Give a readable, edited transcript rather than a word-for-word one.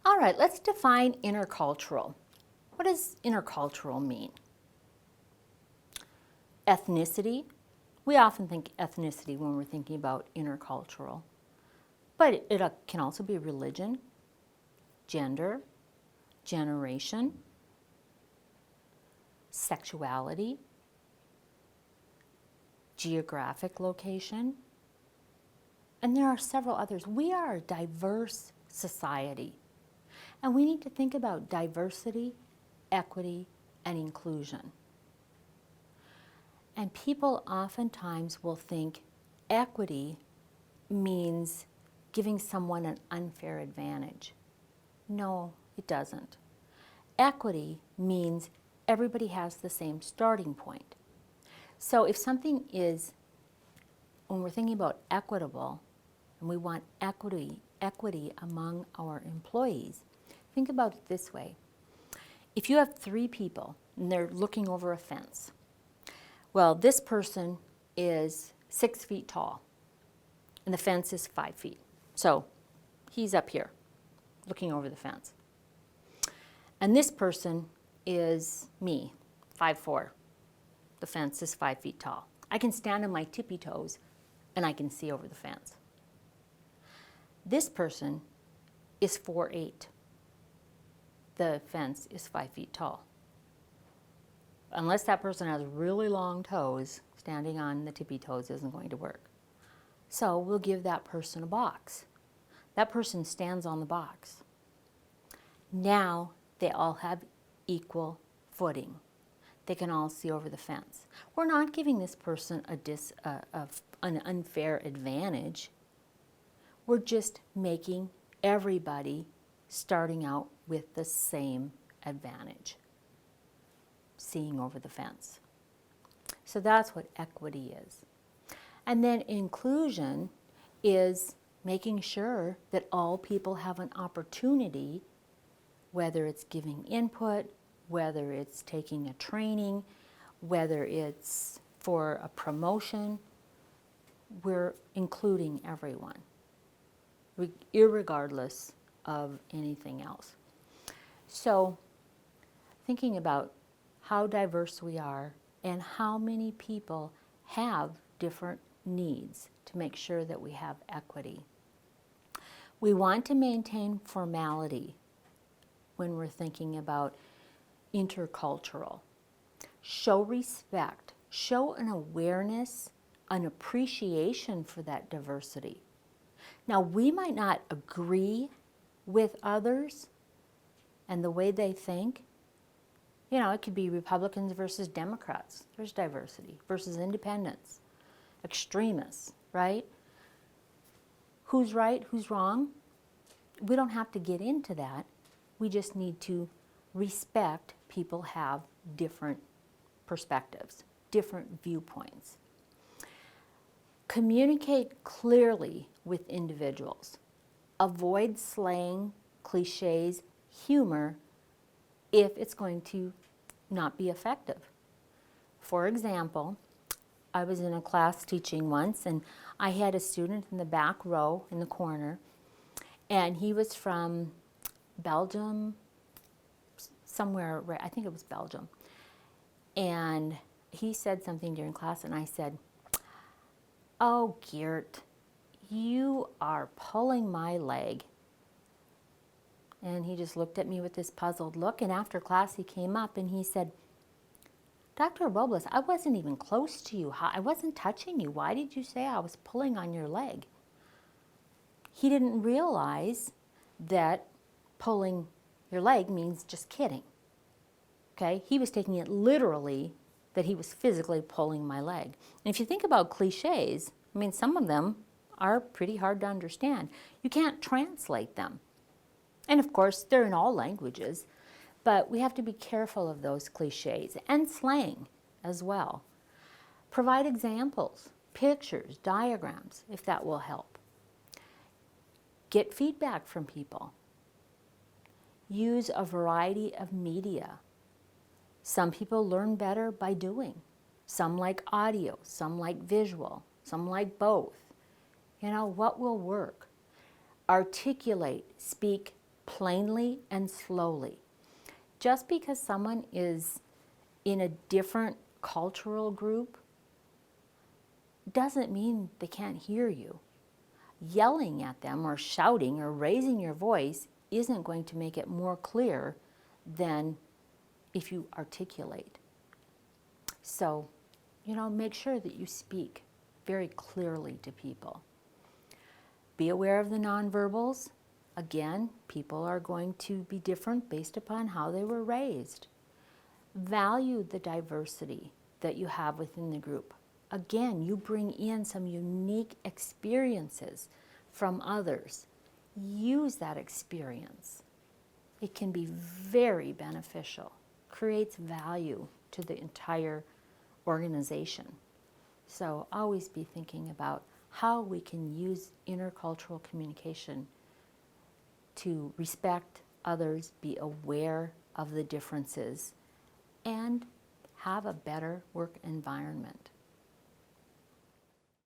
All right, let's define intercultural. What does intercultural mean? Ethnicity. We often think ethnicity when we're thinking about intercultural, but it can also be religion, gender, generation, sexuality, geographic location, and there are several others. We are a diverse society, and we need to think about diversity, equity, and inclusion. And people oftentimes will think equity means giving someone an unfair advantage. No, it doesn't. Equity means everybody has the same starting point. So if something is, when we're thinking about equitable, and we want equity among our employees, think about it this way. If you have 3 people and they're looking over a fence, well, this person is 6 feet tall and the fence is 5 feet. So he's up here looking over the fence. And this person is me, 5'4". The fence is 5 feet tall. I can stand on my tippy toes and I can see over the fence. This person is 4'8". The fence is 5 feet tall. Unless that person has really long toes, standing on the tippy toes isn't going to work. So we'll give that person a box. That person stands on the box. Now they all have equal footing. They can all see over the fence. We're not giving this person an unfair advantage. We're just making everybody starting out with the same advantage, seeing over the fence. So that's what equity is. And then inclusion is making sure that all people have an opportunity, whether it's giving input, whether it's taking a training, whether it's for a promotion. We're including everyone, irregardless of anything else. So thinking about how diverse we are and how many people have different needs to make sure that we have equity. We want to maintain formality when we're thinking about intercultural. Show respect, show an awareness, an appreciation for that diversity. Now, we might not agree with others and the way they think. You know, it could be Republicans versus Democrats. There's diversity versus independents, extremists, right? Who's right, who's wrong? We don't have to get into that. We just need to respect people have different perspectives, different viewpoints. Communicate clearly with individuals. Avoid slang, cliches, humor if it's going to not be effective. For example, I was in a class teaching once and I had a student in the back row in the corner, and he was from Belgium, somewhere, I think it was Belgium. And he said something during class and I said, "Oh, Geert, you are pulling my leg." And he just looked at me with this puzzled look, and after class he came up and he said, "Dr. Robles, I wasn't even close to you. I wasn't touching you. Why did you say I was pulling on your leg?" He didn't realize that pulling your leg means just kidding. Okay? He was taking it literally, that he was physically pulling my leg. And if you think about cliches, I mean, some of them are pretty hard to understand. You can't translate them. And of course, they're in all languages, but we have to be careful of those cliches and slang as well. Provide examples, pictures, diagrams, if that will help. Get feedback from people. Use a variety of media. Some people learn better by doing. Some like audio, some like visual, some like both. You know, what will work? Articulate, speak plainly and slowly. Just because someone is in a different cultural group doesn't mean they can't hear you. Yelling at them or shouting or raising your voice isn't going to make it more clear than if you articulate. So, make sure that you speak very clearly to people. Be aware of the nonverbals. Again, people are going to be different based upon how they were raised. Value the diversity that you have within the group. Again, you bring in some unique experiences from others. Use that experience. It can be very beneficial, creates value to the entire organization. So always be thinking about how we can use intercultural communication to respect others, be aware of the differences, and have a better work environment.